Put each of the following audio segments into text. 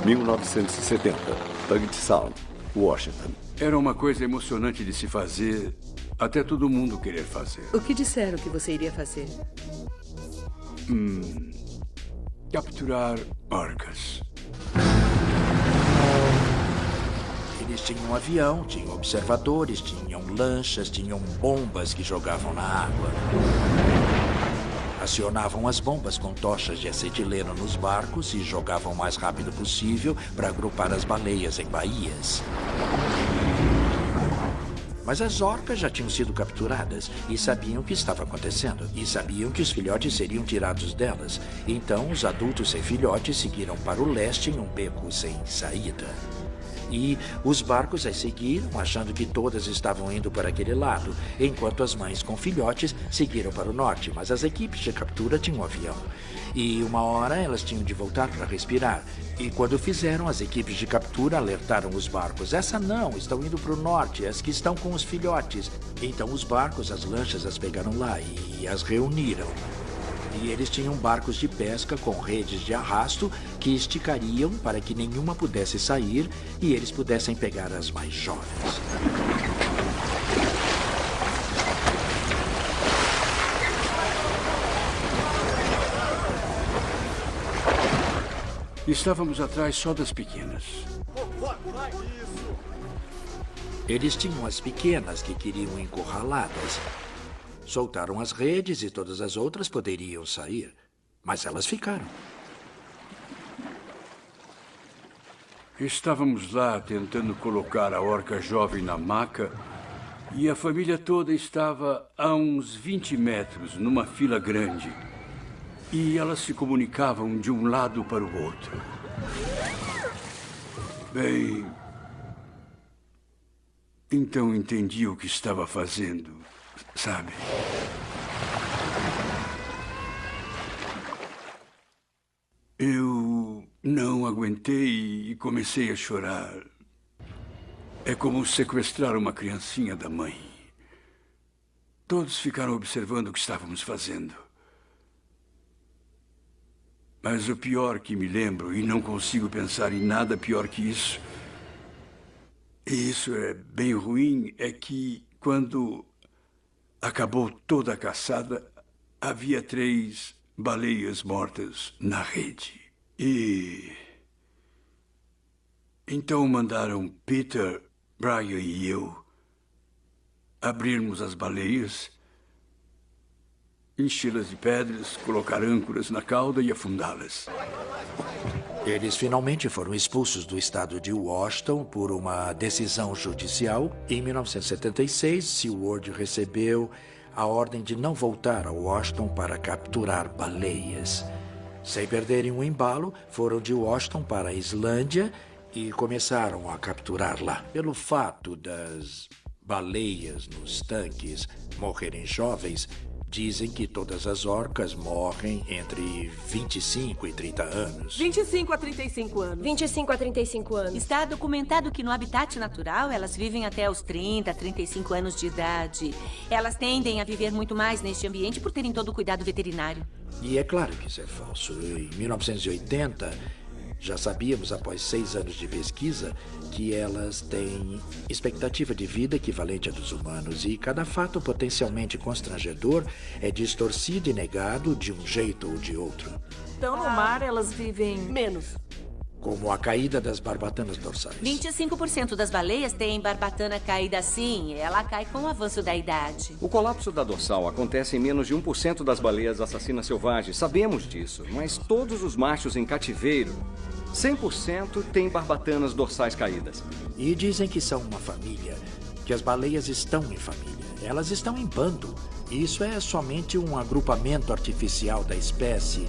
1970, Puget Sound, Washington. Era uma coisa emocionante de se fazer, até todo mundo querer fazer. O que disseram que você iria fazer? Capturar orcas. Eles tinham um avião, tinham observadores, tinham lanchas, tinham bombas que jogavam na água. Acionavam as bombas com tochas de acetileno nos barcos e jogavam o mais rápido possível para agrupar as baleias em baías. Mas as orcas já tinham sido capturadas e sabiam o que estava acontecendo. E sabiam que os filhotes seriam tirados delas. Então, os adultos sem filhotes seguiram para o leste em um beco sem saída. E os barcos as seguiram, achando que todas estavam indo para aquele lado, enquanto as mães com filhotes seguiram para o norte. Mas as equipes de captura tinham um avião. E uma hora elas tinham de voltar para respirar. E quando fizeram, as equipes de captura alertaram os barcos. Essa não, estão indo para o norte, as que estão com os filhotes. Então os barcos, as lanchas as pegaram lá e as reuniram. E eles tinham barcos de pesca com redes de arrasto que esticariam para que nenhuma pudesse sair e eles pudessem pegar as mais jovens. Estávamos atrás só das pequenas. Eles tinham as pequenas que queriam encurraladas. Soltaram as redes e todas as outras poderiam sair, mas elas ficaram. Estávamos lá tentando colocar a orca jovem na maca e a família toda estava a uns 20 metros, numa fila grande. E elas se comunicavam de um lado para o outro. Bem, então entendi o que estava fazendo, sabe? Eu não aguentei e comecei a chorar. É como sequestrar uma criancinha da mãe. Todos ficaram observando o que estávamos fazendo. Mas o pior que me lembro, e não consigo pensar em nada pior que isso, e isso é bem ruim, é que quando acabou toda a caçada, havia 3 baleias mortas na rede. E então mandaram Peter, Brian e eu abrirmos as baleias, enchê-las de pedras, colocar âncoras na cauda e afundá-las. Eles finalmente foram expulsos do estado de Washington por uma decisão judicial. Em 1976, SeaWorld recebeu a ordem de não voltar a Washington para capturar baleias. Sem perderem um embalo, foram de Washington para a Islândia e começaram a capturar lá. Pelo fato das baleias nos tanques morrerem jovens, dizem que todas as orcas morrem entre 25 e 30 anos. 25 a 35 anos. 25 a 35 anos. Está documentado que no habitat natural elas vivem até os 30, 35 anos de idade. Elas tendem a viver muito mais neste ambiente por terem todo o cuidado veterinário. E é claro que isso é falso. Em 1980, já sabíamos, após 6 anos de pesquisa, que elas têm expectativa de vida equivalente à dos humanos e cada fato potencialmente constrangedor é distorcido e negado de um jeito ou de outro. Então, no mar, elas vivem menos. Como a caída das barbatanas dorsais. 25% das baleias têm barbatana caída sim. Ela cai com o avanço da idade. O colapso da dorsal acontece em menos de 1% das baleias assassinas selvagens. Sabemos disso. Mas todos os machos em cativeiro, 100% têm barbatanas dorsais caídas. E dizem que são uma família, que as baleias estão em família. Elas estão em bando. Isso é somente um agrupamento artificial da espécie.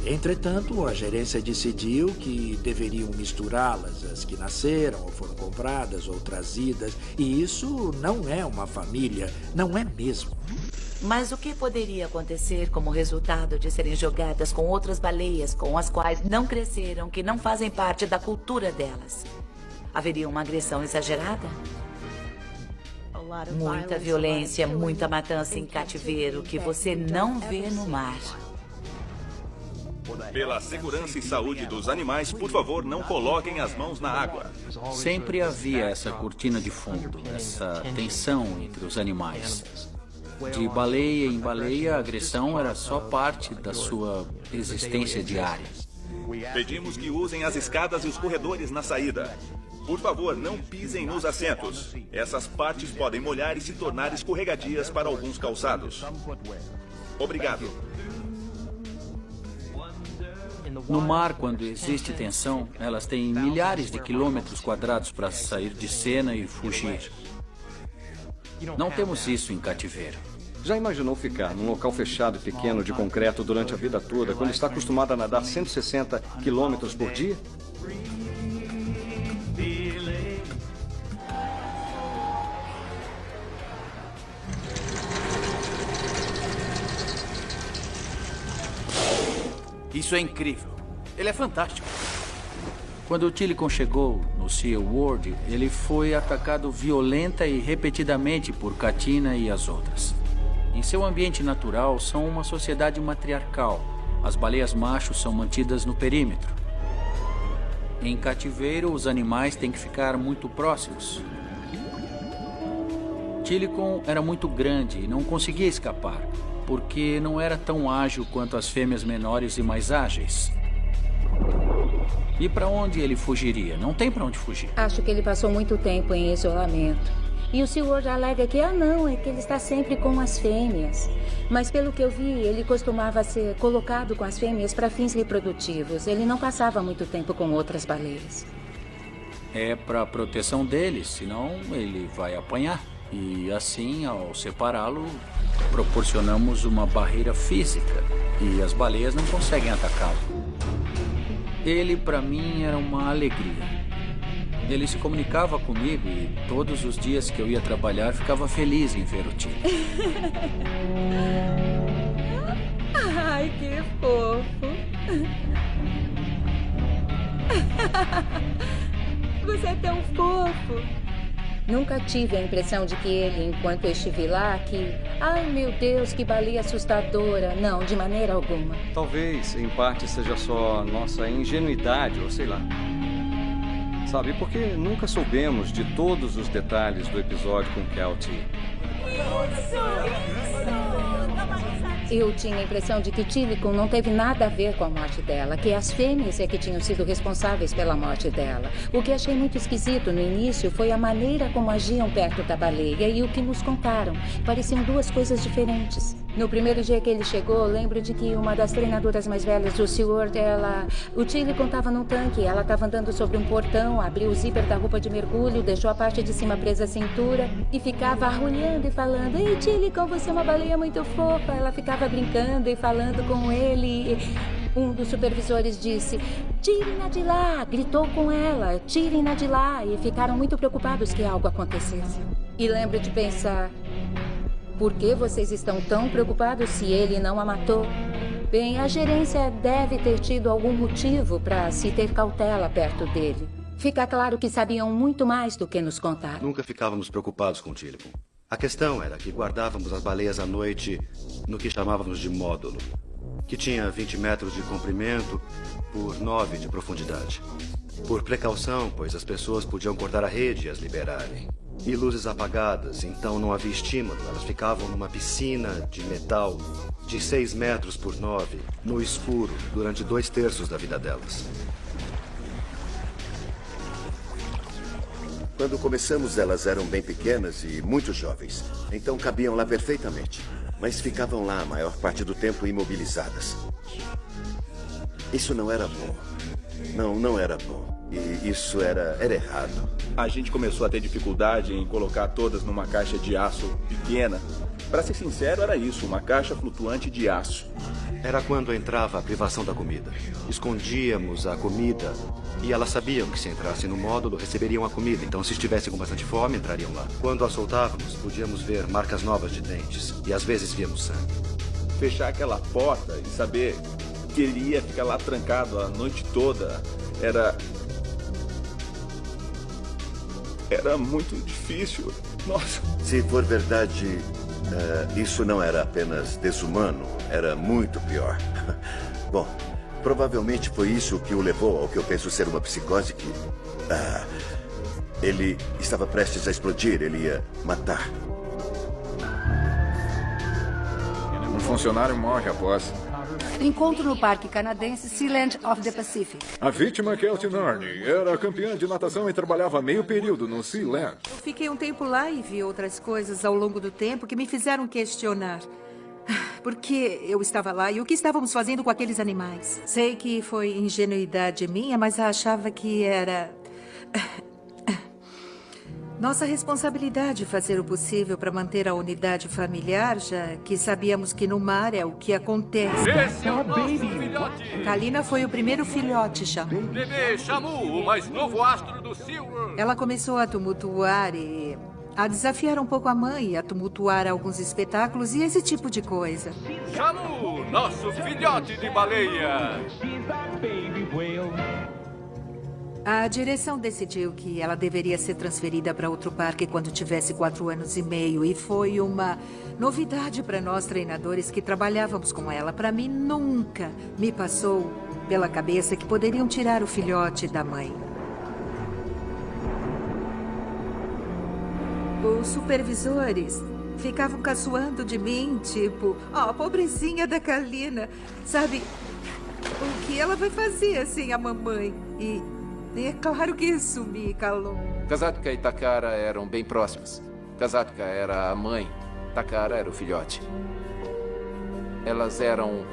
Entretanto, a gerência decidiu que deveriam misturá-las, as que nasceram ou foram compradas ou trazidas. E isso não é uma família, não é mesmo. Mas o que poderia acontecer como resultado de serem jogadas com outras baleias com as quais não cresceram, que não fazem parte da cultura delas? Haveria uma agressão exagerada? Muita violência, muita matança em cativeiro que você não vê no mar. Pela segurança e saúde dos animais, por favor, não coloquem as mãos na água. Sempre havia essa cortina de fundo, essa tensão entre os animais. De baleia em baleia, a agressão era só parte da sua existência diária. Pedimos que usem as escadas e os corredores na saída. Por favor, não pisem nos assentos. Essas partes podem molhar e se tornar escorregadias para alguns calçados. Obrigado. No mar, quando existe tensão, elas têm milhares de quilômetros quadrados para sair de cena e fugir. Não temos isso em cativeiro. Já imaginou ficar num local fechado e pequeno de concreto durante a vida toda, quando está acostumado a nadar 160 quilômetros por dia? Isso é incrível. Ele é fantástico. Quando o Tilikum chegou no Sea World, ele foi atacado violenta e repetidamente por Katina e as outras. Em seu ambiente natural, são uma sociedade matriarcal. As baleias machos são mantidas no perímetro. Em cativeiro, os animais têm que ficar muito próximos. Tilikum era muito grande e não conseguia escapar, porque não era tão ágil quanto as fêmeas menores e mais ágeis. E para onde ele fugiria? Não tem para onde fugir. Acho que ele passou muito tempo em isolamento. E o Sr. alega que, é que ele está sempre com as fêmeas. Mas pelo que eu vi, ele costumava ser colocado com as fêmeas para fins reprodutivos. Ele não passava muito tempo com outras baleias. É para proteção dele, senão ele vai apanhar. E assim, ao separá-lo, proporcionamos uma barreira física e as baleias não conseguem atacá-lo. Ele, para mim, era uma alegria. Ele se comunicava comigo e todos os dias que eu ia trabalhar ficava feliz em ver o Tilo. Ai, que fofo. Você é tão fofo. Nunca tive a impressão de que ele, enquanto eu estive lá, ai meu Deus, que baleia assustadora. Não, de maneira alguma. Talvez, em parte, seja só nossa ingenuidade, ou sei lá. Sabe, porque nunca soubemos de todos os detalhes do episódio com Kelty. Eu tinha a impressão de que Tilikum não teve nada a ver com a morte dela, que as fêmeas é que tinham sido responsáveis pela morte dela. O que achei muito esquisito no início foi a maneira como agiam perto da baleia e o que nos contaram. Pareciam duas coisas diferentes. No primeiro dia que ele chegou, lembro de que uma das treinadoras mais velhas do SeaWorld, o Tilikum estava num tanque, ela estava andando sobre um portão, abriu o zíper da roupa de mergulho, deixou a parte de cima presa à cintura e ficava arrulhando e falando: "Ei, Tilikum, você é uma baleia muito fofa." Ela ficava brincando e falando com ele. Um dos supervisores disse: "Tirem-na de lá!" Gritou com ela: "Tirem-na de lá!" E ficaram muito preocupados que algo acontecesse. E lembro de pensar: por que vocês estão tão preocupados se ele não a matou? Bem, a gerência deve ter tido algum motivo para se ter cautela perto dele. Fica claro que sabiam muito mais do que nos contaram. Nunca ficávamos preocupados com o Tilikum. A questão era que guardávamos as baleias à noite no que chamávamos de módulo, que tinha 20 metros de comprimento por 9 de profundidade. Por precaução, pois as pessoas podiam cortar a rede e as liberarem. E luzes apagadas, então não havia estímulo. Elas ficavam numa piscina de metal de 6 metros por 9, no escuro, durante 2/3 da vida delas. Quando começamos, elas eram bem pequenas e muito jovens. Então cabiam lá perfeitamente. Mas ficavam lá a maior parte do tempo imobilizadas. Isso não era bom. Não era bom. E isso era errado. A gente começou a ter dificuldade em colocar todas numa caixa de aço pequena. Para ser sincero, era isso, uma caixa flutuante de aço. Era quando entrava a privação da comida. Escondíamos a comida e elas sabiam que se entrassem no módulo, receberiam a comida. Então, se estivessem com bastante fome, entrariam lá. Quando a soltávamos, podíamos ver marcas novas de dentes e às vezes víamos sangue. Fechar aquela porta e saber que ele ia ficar lá trancado a noite toda era muito difícil. Nossa. Se for verdade, isso não era apenas desumano, era muito pior. Bom, Provavelmente foi isso que o levou ao que eu penso ser uma psicose que... ele estava prestes a explodir, ele ia matar. Um funcionário morre após... Encontro no Parque Canadense Sealand of the Pacific. A vítima, Kelty Narney, era campeã de natação e trabalhava meio período no Sealand. Eu fiquei um tempo lá e vi outras coisas ao longo do tempo que me fizeram questionar. Por que eu estava lá e o que estávamos fazendo com aqueles animais? Sei que foi ingenuidade minha, mas achava que era... nossa responsabilidade fazer o possível para manter a unidade familiar, já que sabíamos que no mar é o que acontece. Esse é o nosso filhote! Kalina foi o primeiro filhote, Shamu. Bebê Shamu, o mais novo astro do SeaWorld. Ela começou a tumultuar e a desafiar um pouco a mãe, a tumultuar alguns espetáculos e esse tipo de coisa. Shamu, nosso filhote de baleia! A direção decidiu que ela deveria ser transferida para outro parque quando tivesse 4 anos e meio. E foi uma novidade para nós treinadores que trabalhávamos com ela. Para mim, nunca me passou pela cabeça que poderiam tirar o filhote da mãe. Os supervisores ficavam caçoando de mim, tipo... pobrezinha da Kalina. Sabe, o que ela vai fazer sem a mamãe? E é claro que isso me calou. Kazatka e Takara eram bem próximas. Kazatka era a mãe, Takara era o filhote. Elas eram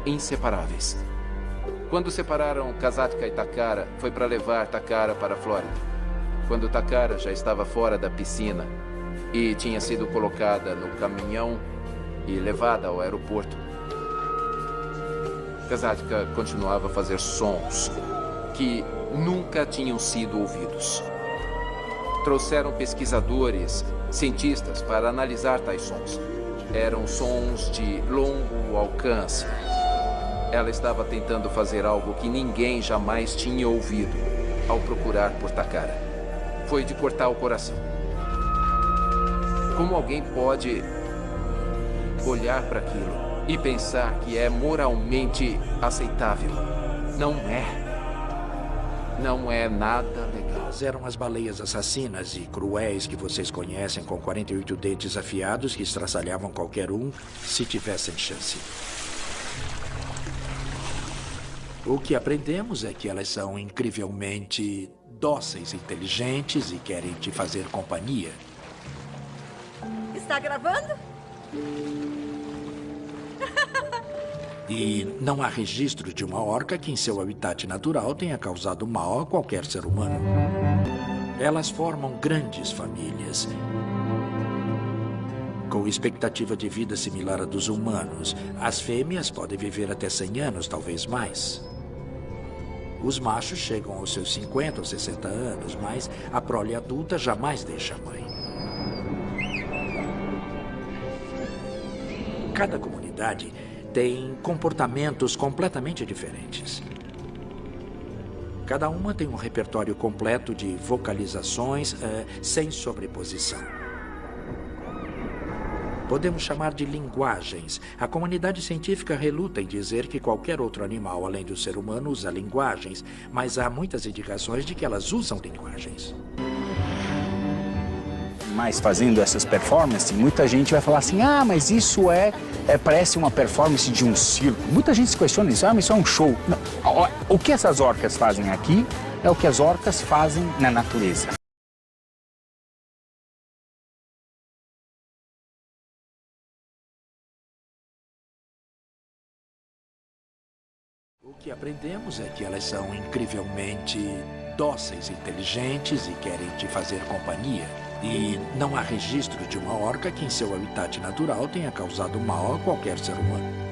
inseparáveis. Quando separaram Kazatka e Takara, foi para levar Takara para a Flórida. Quando Takara já estava fora da piscina e tinha sido colocada no caminhão e levada ao aeroporto, Kazatka continuava a fazer sons que nunca tinham sido ouvidos. Trouxeram pesquisadores, cientistas, para analisar tais sons. Eram sons de longo alcance. Ela estava tentando fazer algo que ninguém jamais tinha ouvido ao procurar por Takara. Foi de cortar o coração. Como alguém pode olhar para aquilo e pensar que é moralmente aceitável? Não é. Não é nada legal. Eram as baleias assassinas e cruéis que vocês conhecem, com 48 dentes afiados que estraçalhavam qualquer um se tivessem chance. O que aprendemos é que elas são incrivelmente dóceis, inteligentes e querem te fazer companhia. Está gravando? E não há registro de uma orca que em seu habitat natural tenha causado mal a qualquer ser humano. Elas formam grandes famílias, com expectativa de vida similar à dos humanos. As fêmeas podem viver até 100 anos, talvez mais. Os machos chegam aos seus 50 ou 60 anos, mas a prole adulta jamais deixa a mãe. Cada comunidade tem comportamentos completamente diferentes. Cada uma tem um repertório completo de vocalizações sem sobreposição. Podemos chamar de linguagens. A comunidade científica reluta em dizer que qualquer outro animal, além do ser humano, usa linguagens, mas há muitas indicações de que elas usam linguagens. Mas fazendo essas performances, muita gente vai falar assim, mas isso parece uma performance de um circo. Muita gente se questiona isso, mas isso é um show. Não. O que essas orcas fazem aqui é o que as orcas fazem na natureza. O que aprendemos é que elas são incrivelmente dóceis, inteligentes e querem te fazer companhia. E não há registro de uma orca que em seu habitat natural tenha causado mal a qualquer ser humano.